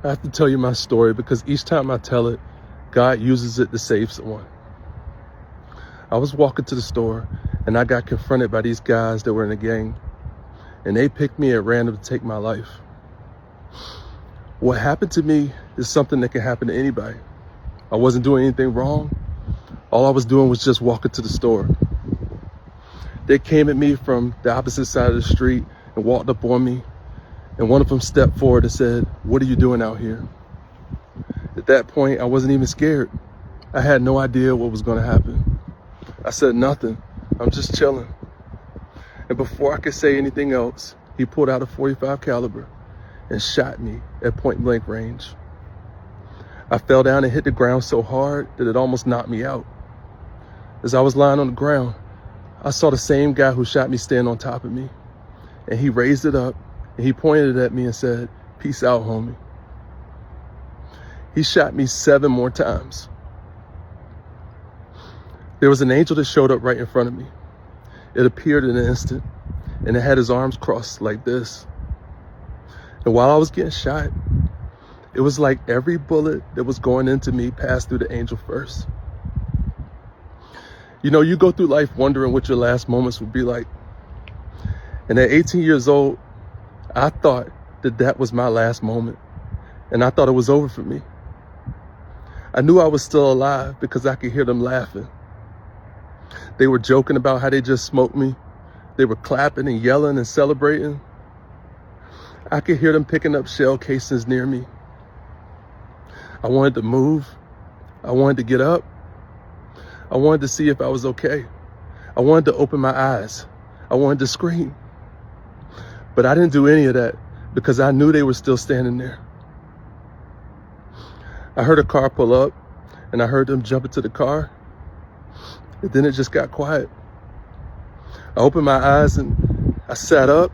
I have to tell you my story because each time I tell it, God uses it to save someone. I was walking to the store and I got confronted by these guys that were in a gang, and they picked me at random to take my life. What happened to me is something that can happen to anybody. I wasn't doing anything wrong. All I was doing was just walking to the store. They came at me from the opposite side of the street and walked up on me, and one of them stepped forward and said, "What are you doing out here?" At that point, I wasn't even scared. I had no idea what was going to happen. I said nothing. I'm just chilling. And before I could say anything else, he pulled out a .45 caliber and shot me at point blank range. I fell down and hit the ground so hard that it almost knocked me out. As I was lying on the ground, I saw the same guy who shot me stand on top of me, and he raised it up and he pointed at me and said, "Peace out, homie." He shot me 7 more times. There was an angel that showed up right in front of me. It appeared in an instant, and it had his arms crossed like this. And while I was getting shot, it was like every bullet that was going into me passed through the angel first. You know, you go through life wondering what your last moments would be like. And at 18 years old, I thought that that was my last moment. And I thought it was over for me. I knew I was still alive because I could hear them laughing. They were joking about how they just smoked me. They were clapping and yelling and celebrating. I could hear them picking up shell casings near me. I wanted to move. I wanted to get up. I wanted to see if I was okay. I wanted to open my eyes. I wanted to scream. But I didn't do any of that because I knew they were still standing there. I heard a car pull up and I heard them jump into the car. And then it just got quiet. I opened my eyes and I sat up.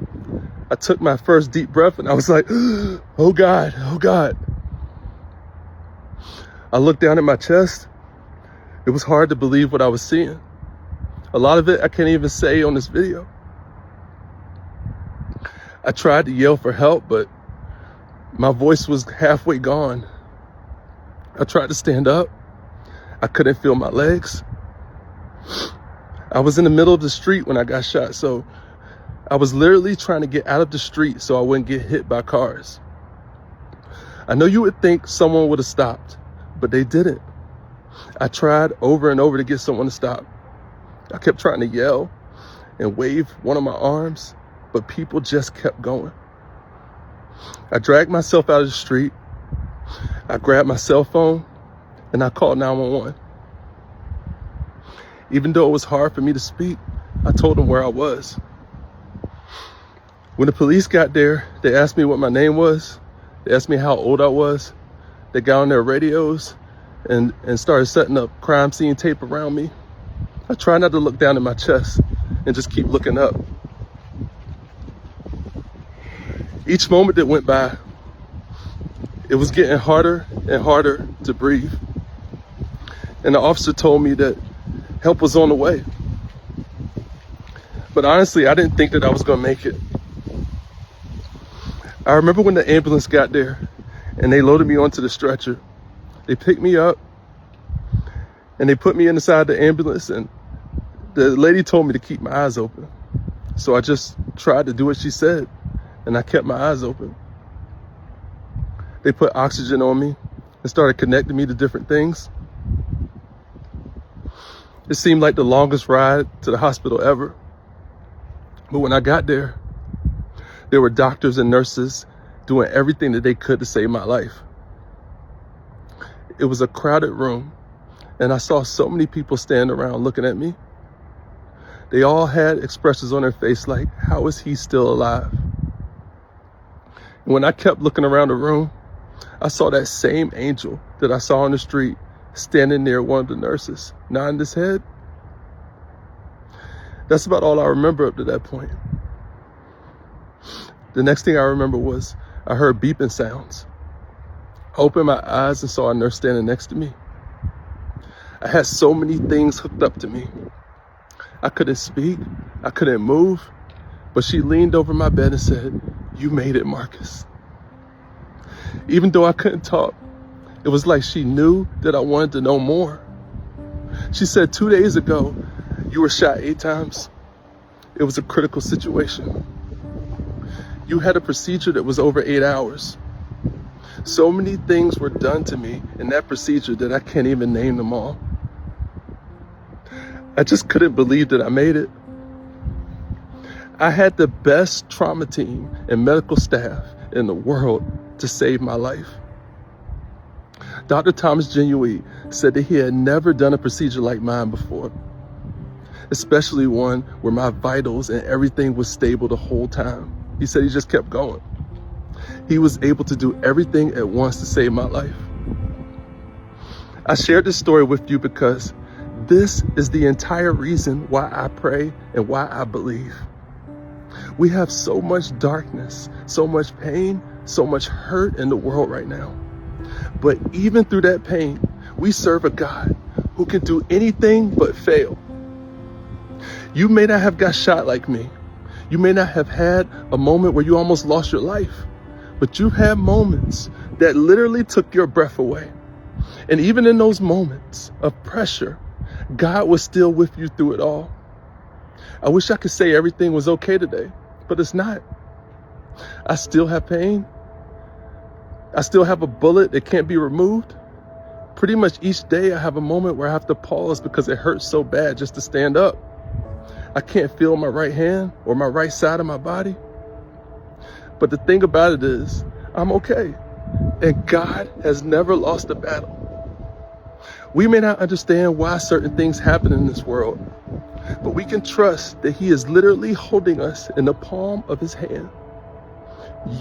I took my first deep breath and I was like, "Oh God, oh God." I looked down at my chest. It was hard to believe what I was seeing. A lot of it I can't even say on this video. I tried to yell for help, but my voice was halfway gone. I tried to stand up. I couldn't feel my legs. I was in the middle of the street when I got shot, so I was literally trying to get out of the street so I wouldn't get hit by cars. I know you would think someone would have stopped, but they didn't. I tried over and over to get someone to stop. I kept trying to yell and wave one of my arms, but people just kept going. I dragged myself out of the street. I grabbed my cell phone and I called 911. Even though it was hard for me to speak, I told them where I was. When the police got there, they asked me what my name was. They asked me how old I was. They got on their radios and started setting up crime scene tape around me. I tried not to look down at my chest and just keep looking up. Each moment that went by, it was getting harder and harder to breathe. And the officer told me that help was on the way. But honestly, I didn't think that I was gonna make it. I remember when the ambulance got there and they loaded me onto the stretcher. They picked me up and they put me inside the ambulance, and the lady told me to keep my eyes open. So I just tried to do what she said and I kept my eyes open. They put oxygen on me and started connecting me to different things. It seemed like the longest ride to the hospital ever. But when I got there, there were doctors and nurses doing everything that they could to save my life. It was a crowded room, and I saw so many people standing around looking at me. They all had expressions on their face like, how is he still alive? And when I kept looking around the room, I saw that same angel that I saw on the street standing near one of the nurses, nodding his head. That's about all I remember up to that point. The next thing I remember was I heard beeping sounds. I opened my eyes and saw a nurse standing next to me. I had so many things hooked up to me. I couldn't speak, I couldn't move, but she leaned over my bed and said, "You made it, Marcus." Even though I couldn't talk, it was like she knew that I wanted to know more. She said, 2 days ago, you were shot 8 times. It was a critical situation. You had a procedure that was over 8 hours. So many things were done to me in that procedure that I can't even name them all. I just couldn't believe that I made it. I had the best trauma team and medical staff in the world to save my life. Dr. Thomas Genuine said that he had never done a procedure like mine before, especially one where my vitals and everything was stable the whole time. He said he just kept going. He was able to do everything at once to save my life. I shared this story with you because this is the entire reason why I pray and why I believe. We have so much darkness, so much pain, so much hurt in the world right now. But even through that pain, we serve a God who can do anything but fail. You may not have got shot like me. You may not have had a moment where you almost lost your life, but you've had moments that literally took your breath away. And even in those moments of pressure, God was still with you through it all. I wish I could say everything was okay today, but it's not. I still have pain. I still have a bullet that can't be removed. Pretty much each day I have a moment where I have to pause because it hurts so bad just to stand up. I can't feel my right hand or my right side of my body. But the thing about it is, I'm okay. And God has never lost a battle. We may not understand why certain things happen in this world, but we can trust that He is literally holding us in the palm of His hand.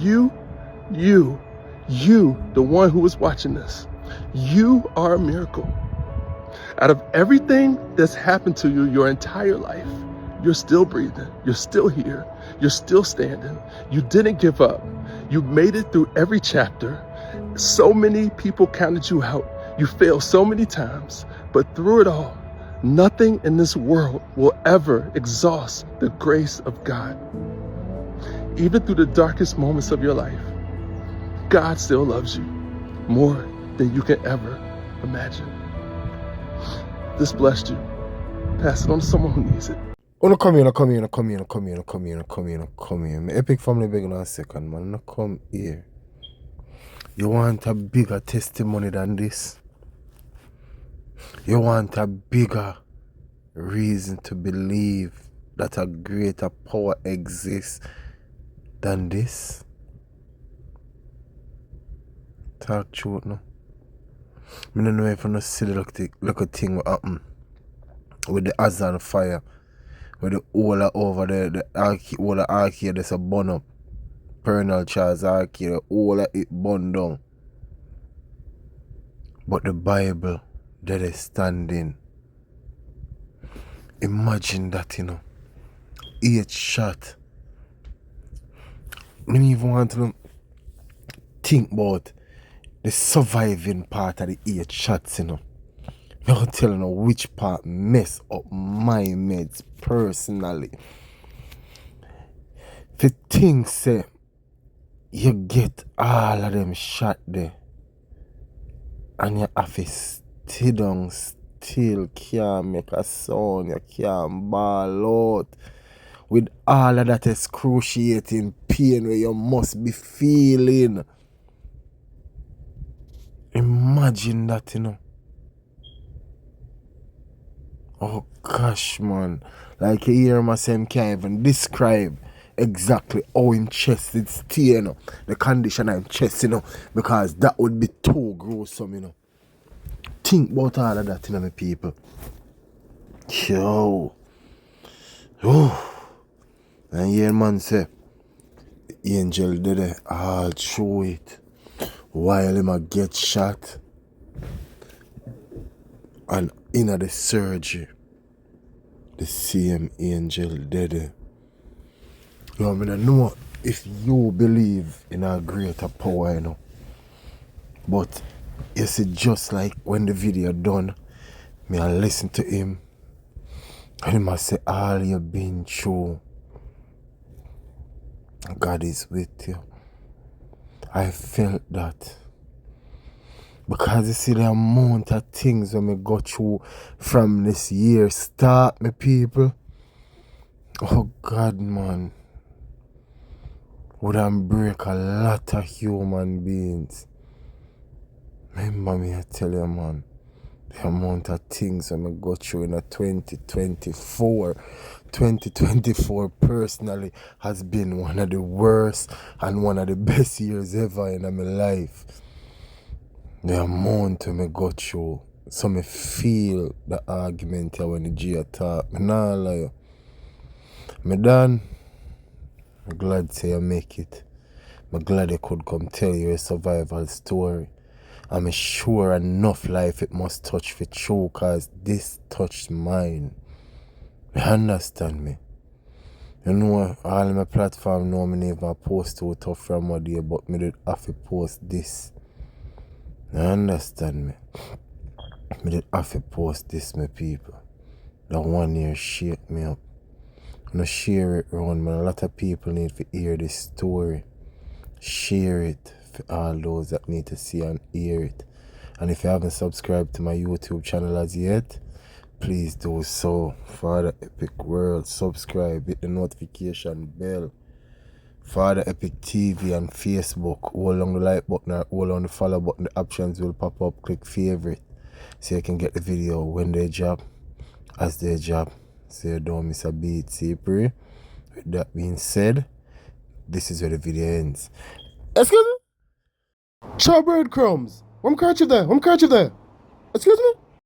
You, the one who is watching this, you are a miracle. Out of everything that's happened to you your entire life, you're still breathing, you're still here, you're still standing. You didn't give up. You made it through every chapter. So many people counted you out. You failed so many times, but through it all, nothing in this world will ever exhaust the grace of God. Even through the darkest moments of your life, God still loves you more than you can ever imagine. This blessed you. Pass it on to someone who needs it. Oh, no, come here. My epic family begging on a second, man. No, come here. You want a bigger testimony than this? You want a bigger reason to believe that a greater power exists than this? Talk truth now. I don't know if I see the little thing what happen with the Azan fire. With the whole over the whole arcade there's a burn up. Pernal Charles arcade, the whole it burn down. But the Bible that is standing. Imagine that, 8 shot. I don't even want to think about the surviving part of the 8 shots, I'm not telling you which part mess up my meds personally. The thing say you get all of them shot there and you have to stay down still, can't make a sound, you can't bawl out with all of that excruciating pain where you must be feeling. Imagine that, Oh gosh, man. Like you hear him say him can't even describe exactly how him chest is stay, the condition of him chest, because that would be too gruesome, Think about all of that, my people. Yo. Oh. And here man say, Angel did it all through it while him a get shot. And in the surgery, the same Angel did it. I don't know if you believe in a greater power, But you see, just like when the video done, me I listen to him and he must say all you've been through, God is with you. I felt that. Because you see the amount of things when me go through from this year start, me people. Oh God, man. Would I break a lot of human beings. Remember me, I tell you, man. The amount of things when I go through in a 2024. 2024 personally has been one of the worst and one of the best years ever in my life. The amount when I go through. So me feel the argument here when the G talk. Me nah lie. Me done. I'm glad say you make it. I'm glad I could come tell you a survival story. I'm sure enough life it must touch for true, cause this touched mine. You understand me? You know, all my platform know me never post too tough from a day, but me did have to post this. You understand me? Me did have to post this, my people. That 1 year shake me up. I'm gonna share it around, man. A lot of people need to hear this story. Share it for all those that need to see and hear it. And if you haven't subscribed to my YouTube channel as yet, please do so. Father Epic World, subscribe, hit the notification bell. Father Epic TV and Facebook, hold on the like button or hold on the follow button. The options will pop up. Click favorite so you can get the video when they drop, as they drop, so you don't miss a beat. See, pray. With that being said, this is where the video ends. Excuse me? Chow breadcrumbs. I'm catch you there. Excuse me?